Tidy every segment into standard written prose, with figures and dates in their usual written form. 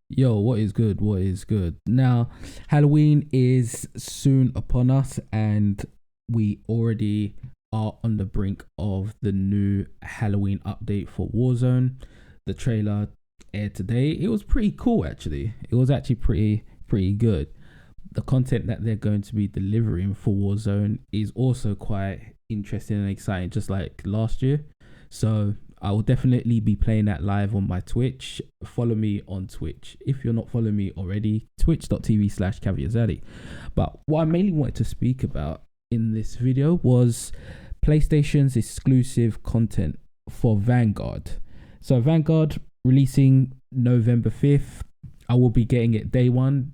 Yo, what is good? What is good? Now, Halloween is soon upon us, and we already are on the brink of the new Halloween update for Warzone. The trailer aired today. It was pretty cool, actually. It was actually pretty good. The content that they're going to be delivering for Warzone is also quite interesting and exciting, just like last year. So I will definitely be playing that live on my Twitch. Follow me on Twitch if you're not following me already. Twitch.tv/CaviarZaddy. But what I mainly wanted to speak about in this video was PlayStation's exclusive content for Vanguard. So Vanguard releasing November 5th. I will be getting it day one.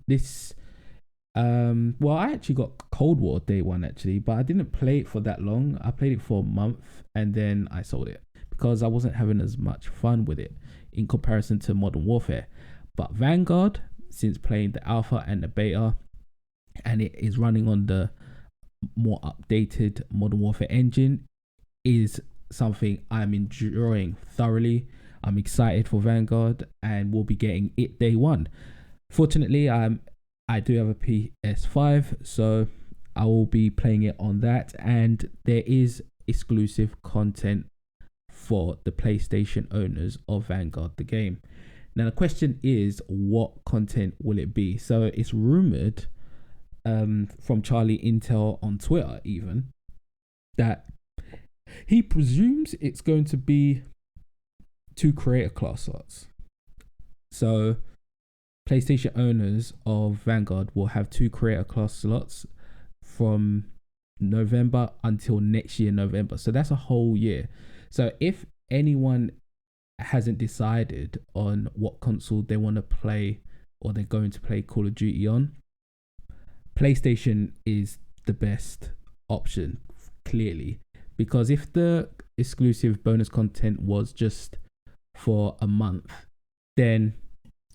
Well, I actually got Cold War day one actually, but I didn't play it for that long. I played it for a month and then I sold it because I wasn't having as much fun with it in comparison to Modern Warfare. But Vanguard, since playing the alpha and the beta, and it is running on the more updated Modern Warfare engine, is something I'm enjoying thoroughly. I'm excited for Vanguard and we'll be getting it day one. Fortunately, I do have a PS5, so I will be playing it on that, and there is exclusive content for the PlayStation owners of Vanguard the game. Now the question is, what content will it be? So it's rumored from Charlie Intel on Twitter even that he presumes it's going to be 2 creator class slots. So PlayStation owners of Vanguard will have 2 creator class slots from November until next year November. So that's a whole year. So if anyone hasn't decided on what console they want to play or they're going to play Call of Duty on, PlayStation is the best option, clearly. Because if the exclusive bonus content was just for a month, then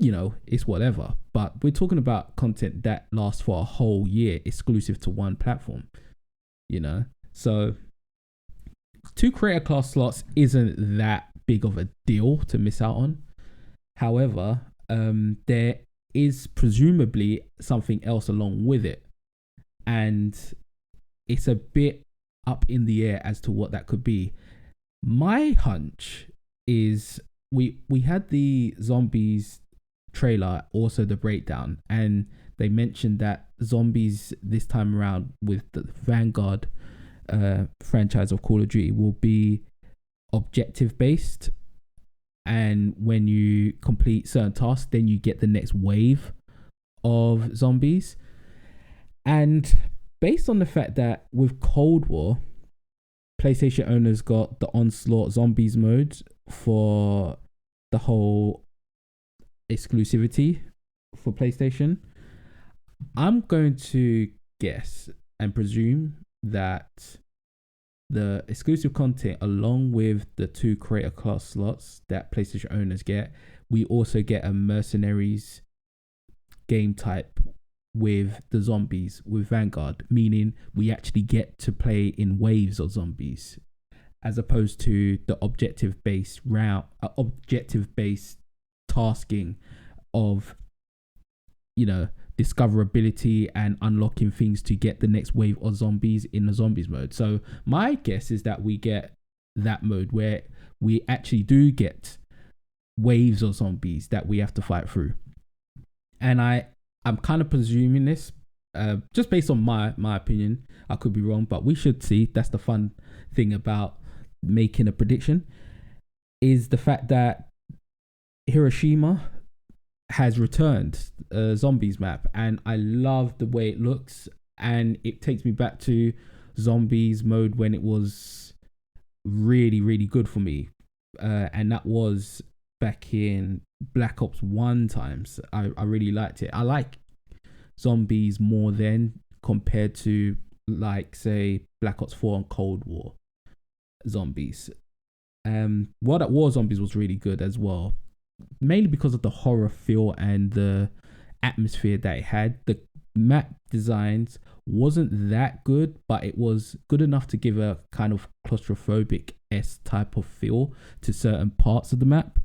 it's whatever. But we're talking about content that lasts for a whole year, exclusive to one platform. So 2 creator class slots isn't that big of a deal to miss out on. However, there is presumably something else along with it, and it's a bit up in the air as to what that could be. My hunch is we had the zombies trailer, also the breakdown, and they mentioned that zombies this time around with the Vanguard franchise of Call of Duty will be objective based, and when you complete certain tasks then you get the next wave of zombies. And based on the fact that with Cold War, PlayStation owners got the Onslaught Zombies mode for the whole exclusivity for PlayStation, I'm going to guess and presume that the exclusive content, along with the 2 creator class slots that PlayStation owners get, we also get a mercenaries game type with the zombies with Vanguard, meaning we actually get to play in waves of zombies as opposed to the objective based tasking of discoverability and unlocking things to get the next wave of zombies in the zombies mode. So my guess is that we get that mode where we actually do get waves of zombies that we have to fight through. And I'm kind of presuming this just based on my opinion. I could be wrong, but we should see. That's the fun thing about making a prediction, is the fact that Hiroshima has returned a zombies map, and I love the way it looks, and it takes me back to zombies mode when it was really good for me, and that was back in Black Ops 1 times. I really liked it. I like zombies more then compared to, like, say, Black Ops 4 and Cold War zombies. World at War zombies was really good as well, mainly because of the horror feel and the atmosphere that it had. The map designs wasn't that good, but it was good enough to give a kind of claustrophobic-esque type of feel to certain parts of the map.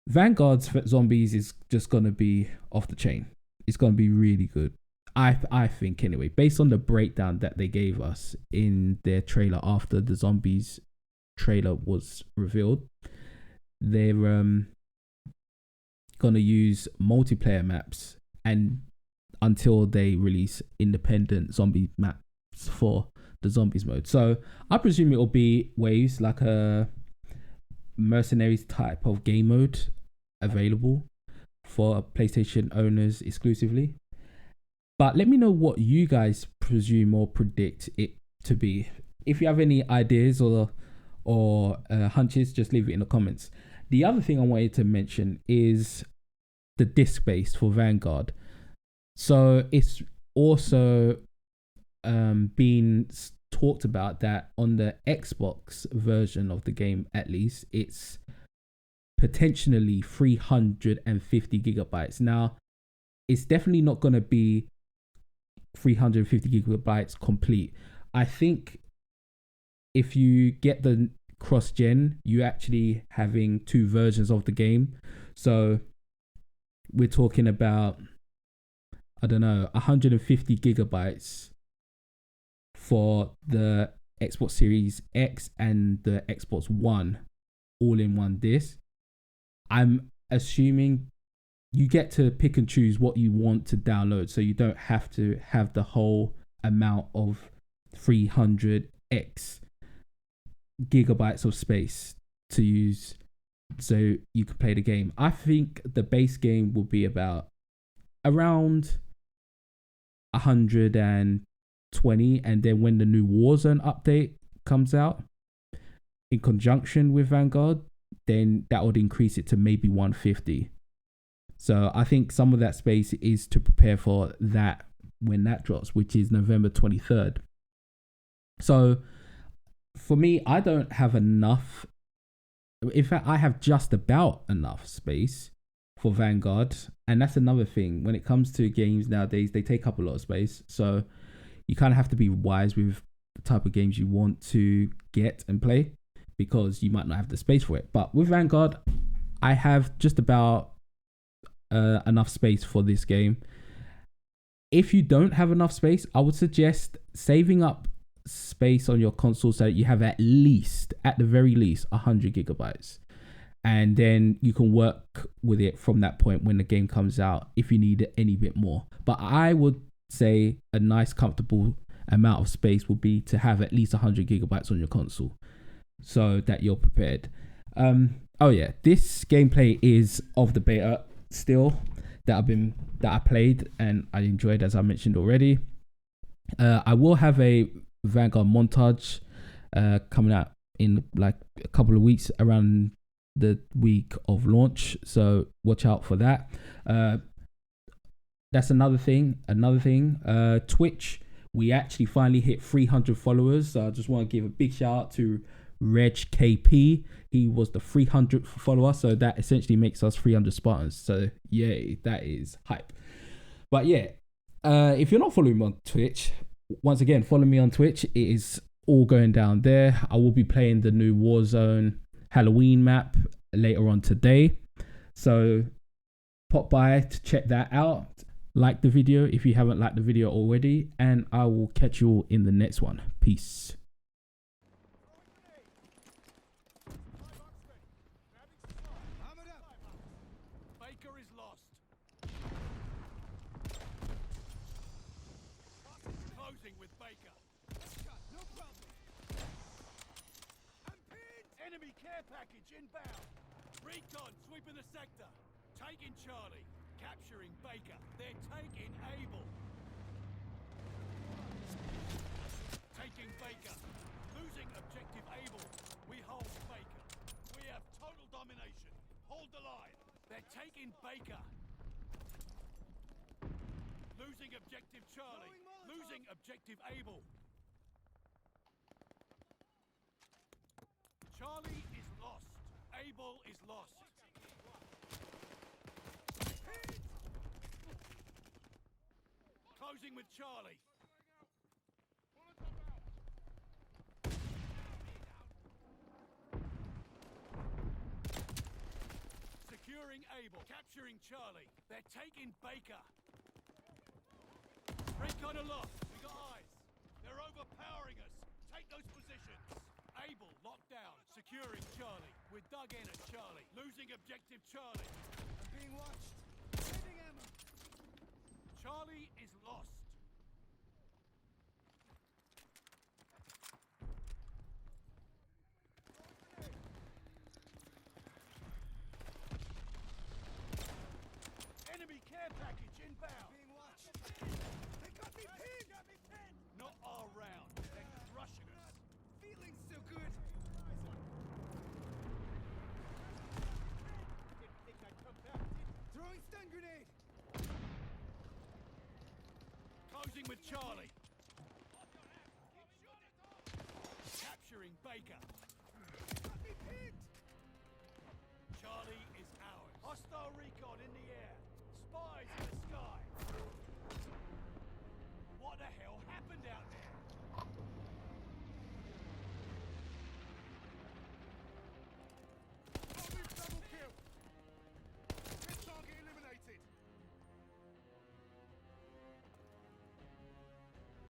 Vanguard's zombies is just gonna be off the chain. It's gonna be really good. I think anyway, based on the breakdown that they gave us in their trailer after the zombies trailer was revealed, they're gonna use multiplayer maps and until they release independent zombie maps for the zombies mode. So I presume it will be waves like a mercenaries type of game mode available for PlayStation owners exclusively. But let me know what you guys presume or predict it to be. If you have any ideas or hunches, just leave it in the comments. The other thing I wanted to mention is the disk base for Vanguard. So it's also been talked about that on the Xbox version of the game, at least, it's potentially 350 gigabytes. Now, it's definitely not going to be 350 gigabytes complete. I think if you get the cross-gen, you actually having two versions of the game. So we're talking about, I don't know, 150 gigabytes for the Xbox Series X and the Xbox One all in one disc. I'm assuming you get to pick and choose what you want to download, so you don't have to have the whole amount of 300x gigabytes of space to use so you can play the game. I think the base game will be about around 120, and then when the new Warzone update comes out in conjunction with Vanguard, then that would increase it to maybe 150. So I think some of that space is to prepare for that when that drops, which is November 23rd. So for me, I don't have enough. In fact, I have just about enough space for Vanguard. And that's another thing. When it comes to games nowadays, they take up a lot of space. So you kind of have to be wise with the type of games you want to get and play, because you might not have the space for it. But with Vanguard, I have just about enough space for this game. If you don't have enough space, I would suggest saving up space on your console so that you have at the very least 100 gigabytes, and then you can work with it from that point when the game comes out if you need any bit more. But I would say a nice comfortable amount of space would be to have at least 100 gigabytes on your console so that you're prepared. Oh yeah, this gameplay is of the beta still that I played and I enjoyed, as I mentioned already. I will have a Vanguard montage coming out in like a couple of weeks around the week of launch, so watch out for that. That's another thing. Twitch, we actually finally hit 300 followers, so I just want to give a big shout out to Reg KP. He was the 300th follower, so that essentially makes us 300 Spartans. So yay, that is hype. But yeah, if you're not following me on Twitch, once again, follow me on Twitch. It is all going down there. I will be playing the new Warzone Halloween map later on today, so pop by to check that out. Like the video if you haven't liked the video already, and I will catch you all in the next one. Peace. Baker is lost. Closing with Baker. No problem. Enemy care package inbound. Recon sweeping the sector. Taking Charlie. Capturing Baker. They're taking Able. Taking Baker. Losing objective Able. We hold Baker. We have total domination. Hold the line. They're taking Baker. Losing objective Charlie. Losing objective Able. Charlie is lost. Able is lost. Closing with Charlie. Securing Securing Charlie. They're taking Baker. Recon aloft. We got eyes. They're overpowering us. Take those positions. Able, locked down. Securing Charlie. We're dug in at Charlie. Losing objective Charlie. I'm being watched. Saving ammo. Charlie is lost. Enemy care package inbound. Being watched. They got me pinned. Got me pinned. Not our round. They're crushing us. Feeling so good. Didn't think I'd come back. Throwing stun grenade. Closing with Charlie. Capturing Baker. Got me pinned. Charlie is ours. Hostile recon